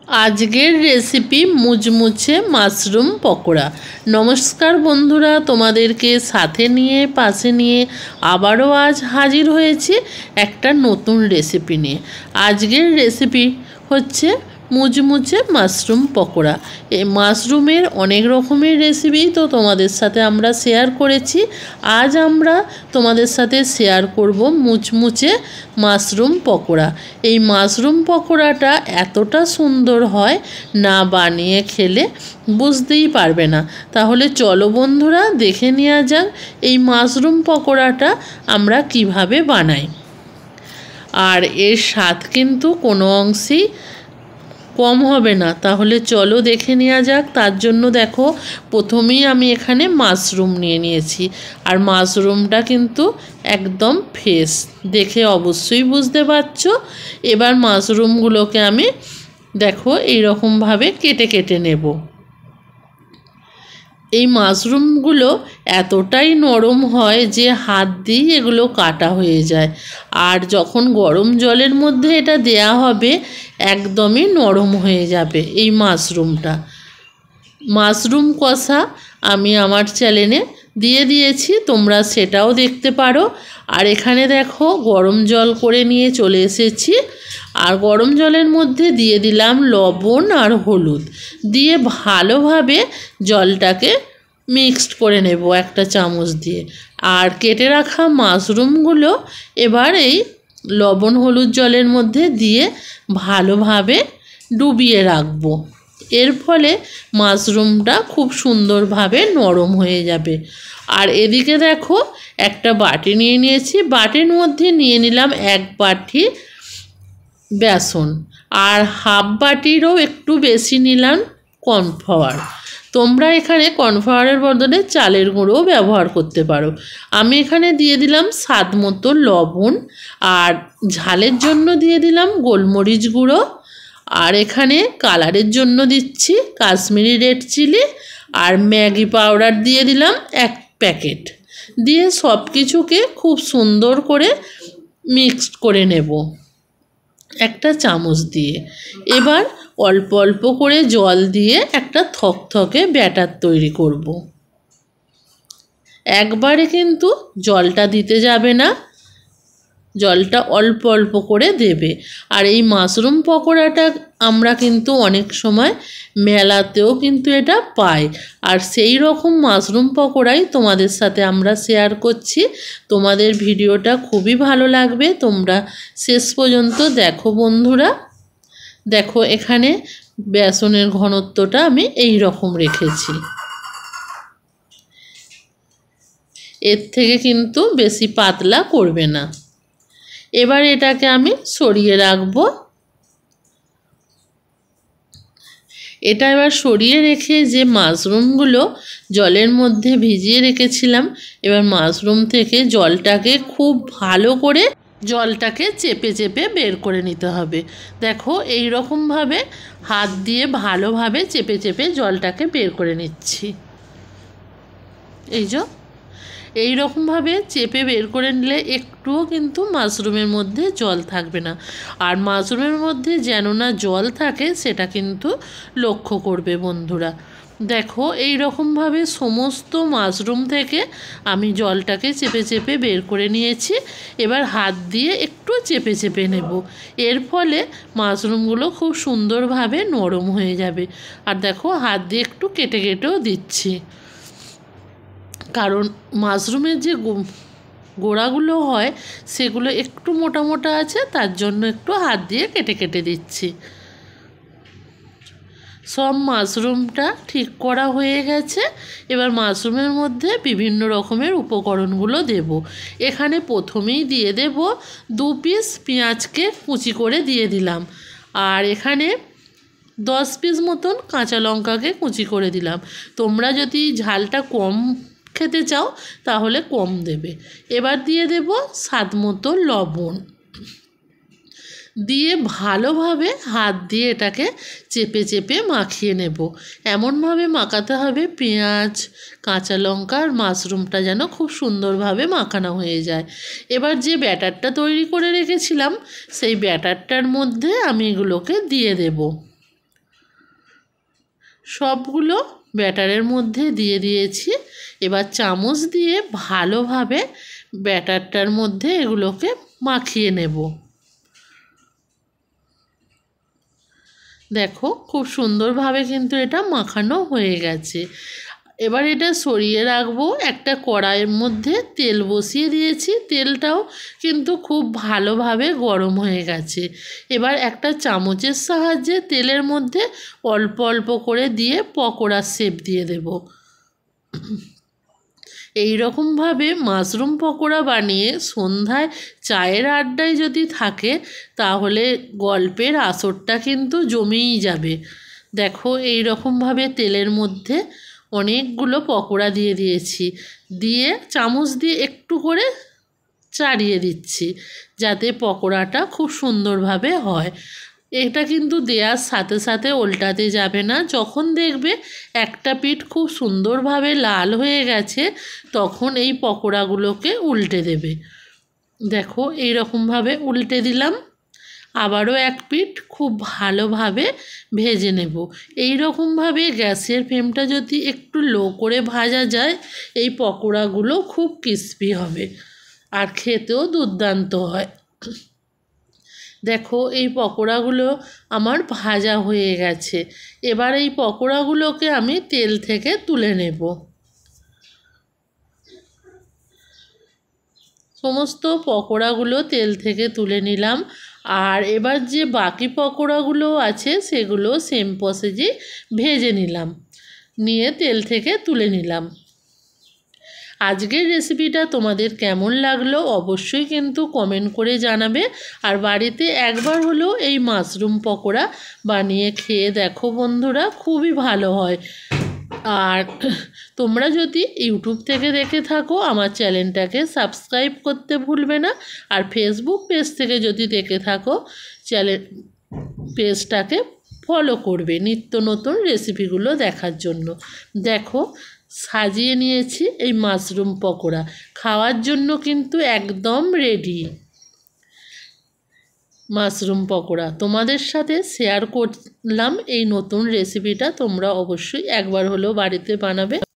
আজকের রেসিপি মুচমুচে মাশরুম পকোড়া। নমস্কার বন্ধুরা, তোমাদেরকে সাথে নিয়ে পাশে নিয়ে আবারও আজ হাজির হয়েছি একটা নতুন রেসিপি নিয়ে। আজকের রেসিপি হচ্ছে মুচমুচে মাশরুম পকোড়া। এই মাশরুমের অনেক রকমের রেসিপি তো তোমাদের সাথে আমরা শেয়ার করেছি। আজ আমরা তোমাদের সাথে শেয়ার করব মুচমুচে মাশরুম পকোড়া। এই মাশরুম পকোড়াটা এতটা সুন্দর হয়, না বানিয়ে খেলে বুঝতেই পারবে না। তাহলে চলো বন্ধুরা, দেখে নেওয়া যাক এই মাশরুম পকোড়াটা আমরা কিভাবে বানাই। আর এর স্বাদ কিন্তু কোনো অংশেই কম হবে না। তাহলে চলো দেখে নেওয়া যাক। তার জন্য দেখো, প্রথমেই আমি এখানে মাশরুম নিয়ে নিয়েছি। আর মাশরুমটা কিন্তু একদম ফ্রেশ, দেখে অবশ্যই বুঝতে পারছো। এবার মাশরুমগুলোকে আমি দেখো এইরকমভাবে কেটে কেটে নেব। এই মাশরুমগুলো এতটাই নরম হয় যে হাত দিয়ে এগুলো কাটা হয়ে যায়। আর যখন গরম জলের মধ্যে এটা দেয়া হবে, একদমই নরম হয়ে যাবে এই মাশরুমটা। মাশরুম কষা আমি আমার চ্যানেলে দিয়ে দিয়েছি, তোমরা সেটাও দেখতে পারো। আর এখানে দেখো গরম জল করে নিয়ে চলে এসেছি। আর গরম জলের মধ্যে দিয়ে দিলাম লবণ আর হলুদ, দিয়ে ভালোভাবে জলটাকে মিক্সড করে নেব একটা চামচ দিয়ে। আর কেটে রাখা মাশরুমগুলো এবার এই লবণ হলুদ জলের মধ্যে দিয়ে ভালোভাবে ডুবিয়ে রাখবো। এর ফলে মাশরুমটা খুব সুন্দরভাবে নরম হয়ে যাবে। আর এদিকে দেখো একটা বাটি নিয়ে নিয়েছি, বাটির মধ্যে নিয়ে নিলাম 1 বাটি বেসন, আর হাফ বাটিরও একটু বেশি নিলাম কর্নফ্লাওয়ার। তোমরা এখানে কর্নফ্লাওয়ারের বদলে চালের গুঁড়োও ব্যবহার করতে পারো। আমি এখানে দিয়ে দিলাম স্বাদ মতো লবণ, আর ঝালের জন্য দিয়ে দিলাম গোলমরিচ গুঁড়ো। আর এখানে কালারের জন্য দিচ্ছি কাশ্মীরি রেড চিলি, আর ম্যাগি পাউডার দিয়ে দিলাম 1 প্যাকেট। দিয়ে সব কিছুকে খুব সুন্দর করে মিক্সড করে নেব একটা চামচ দিয়ে। এবার অল্প অল্প করে জল দিয়ে একটা থকথকে ব্যাটার তৈরি করব। একবারে কিন্তু জলটা দিতে যাবে না, জলটা অল্প অল্প করে দেবে। আর এই মাশরুম পকোড়াটা আমরা কিন্তু অনেক সময় মেলাতেও কিন্তু এটা পাই। আর সেই রকম মাশরুম পকোড়াই তোমাদের সাথে আমরা শেয়ার করছি। তোমাদের ভিডিওটা খুবই ভালো লাগবে, তোমরা শেষ পর্যন্ত দেখো বন্ধুরা। দেখো এখানে বেসনের ঘনত্বটা আমি এই রকম রেখেছি, এর থেকে কিন্তু বেশি পাতলা করবে না। এবার এটাকে আমি সরিয়ে রাখবো। এটা এবার সরিয়ে রেখে যে মাশরুমগুলো জলের মধ্যে ভিজিয়ে রেখেছিলাম, এবার মাশরুম থেকে জলটাকে খুব ভালো করে জলটাকে চেপে চেপে বের করে নিতে হবে। দেখো এই রকমভাবে হাত দিয়ে ভালোভাবে চেপে চেপে জলটাকে বের করে নিচ্ছি। এই রকমভাবে চেপে বের করে নিলে একটুও কিন্তু মাশরুমের মধ্যে জল থাকবে না। আর মাশরুমের মধ্যে যেন না জল থাকে সেটা কিন্তু লক্ষ্য করবে বন্ধুরা। দেখো এই রকমভাবে সমস্ত মাশরুম থেকে আমি জলটাকে চেপে চেপে বের করে নিয়েছি। এবার হাত দিয়ে একটু চেপে চেপে নেব, এর ফলে মাশরুমগুলো খুব সুন্দরভাবে নরম হয়ে যাবে। আর দেখো হাত দিয়ে একটু কেটে কেটেও দিচ্ছি, কারণ মাশরুমের যে গোড়াগুলো হয় সেগুলো একটু মোটা মোটা আছে, তার জন্য একটু হাত দিয়ে কেটে কেটে দিচ্ছি। সব মাশরুমটা ঠিক করা হয়ে গেছে। এবার মাশরুমের মধ্যে বিভিন্ন রকমের উপকরণগুলো দেব। এখানে প্রথমেই দিয়ে দেব 2 পিস পেঁয়াজকে কুচি করে দিয়ে দিলাম। আর এখানে 10 পিস মতন কাঁচা লঙ্কাকে কুচি করে দিলাম। তোমরা যদি ঝালটা কম খেতে চাও তাহলে কম দেবে। এবার দিয়ে দেব স্বাদ মতো লবণ, দিয়ে ভালোভাবে হাত দিয়ে এটাকে চেপে চেপে মাখিয়ে নেব। এমনভাবে মাখাতে হবে পেঁয়াজ, কাঁচা লঙ্কা আর মাশরুমটা যেন খুব সুন্দরভাবে মাখানো হয়ে যায়। এবার যে ব্যাটারটা তৈরি করে রেখেছিলাম সেই ব্যাটারটার মধ্যে আমি এগুলোকে দিয়ে দেব। সবগুলো ব্যাটারের মধ্যে দিয়ে দিয়েছি। এবার চামচ দিয়ে ভালোভাবে ব্যাটারটার মধ্যে এগুলোকে মাখিয়ে নেব। দেখো খুব সুন্দরভাবে কিন্তু এটা মাখানো হয়ে গেছে। এবার এটা সরিয়ে রাখবো। একটা কড়াইয়ের মধ্যে তেল বসিয়ে দিয়েছি, তেলটাও কিন্তু খুব ভালোভাবে গরম হয়ে গেছে। এবার একটা চামচের সাহায্যে তেলের মধ্যে অল্প অল্প করে দিয়ে পকোড়ার শেপ দিয়ে দেব। এই রকমভাবে মাশরুম পকোড়া বানিয়ে সন্ধ্যায় চায়ের আড্ডায় যদি থাকে তাহলে গল্পের আসরটা কিন্তু জমেই যাবে। দেখো এই রকমভাবে তেলের মধ্যে অনেকগুলো পকোড়া দিয়ে দিয়েছি, দিয়ে চামচ দিয়ে একটু করে চাড়িয়ে দিচ্ছি যাতে পকোড়াটা খুব সুন্দরভাবে হয়। এটা কিন্তু দেওয়ার সাথে সাথে উল্টাতে যাবে না। যখন দেখবে একটা পিঠ খুব সুন্দরভাবে লাল হয়ে গেছে তখন এই পকোড়াগুলোকে উল্টে দেবে। দেখো এই রকমভাবে উল্টে দিলাম। আবারও এক পিঠ খুব ভালোভাবে ভেজে নেব। এই রকমভাবে গ্যাসের ফ্লেমটা যদি একটু লো করে ভাজা যায় এই পকোড়াগুলো খুব ক্রিস্পি হবে আর খেতেও দুর্দান্ত হয়। দেখো এই পকোড়াগুলো আমার ভাজা হয়ে গেছে। এবার এই পকোড়াগুলোকে আমি তেল থেকে তুলে নেব। সমস্ত পকোড়াগুলো তেল থেকে তুলে নিলাম। আর এবার যে বাকি পকোড়াগুলো আছে সেগুলো সেম প্রসেসে ভেজে নিলাম, নিয়ে তেল থেকে তুলে নিলাম। আজকের রেসিপিটা তোমাদের কেমন লাগলো অবশ্যই কিন্তু কমেন্ট করে জানাবে। আর বাড়িতে একবার হলেও এই মাশরুম পকোড়া বানিয়ে খেয়ে দেখো বন্ধুরা, খুবই ভালো হয়। আর তোমরা যদি ইউটিউব থেকে দেখে থাকো আমার চ্যানেলটাকে সাবস্ক্রাইব করতে ভুলবে না। আর ফেসবুক পেজ থেকে যদি দেখে থাকো পেজটাকে ফলো করবে নিত্য নতুন রেসিপিগুলো দেখার জন্য। দেখো সাজিয়ে নিয়েছি এই মাশরুম পকোড়া, খাওয়ার জন্য কিন্তু একদম রেডি। মাশরুম পকোড়া তোমাদের সাথে শেয়ার করলাম এই নতুন রেসিপিটা, তোমরা অবশ্যই একবার হলেও বাড়িতে বানাবে।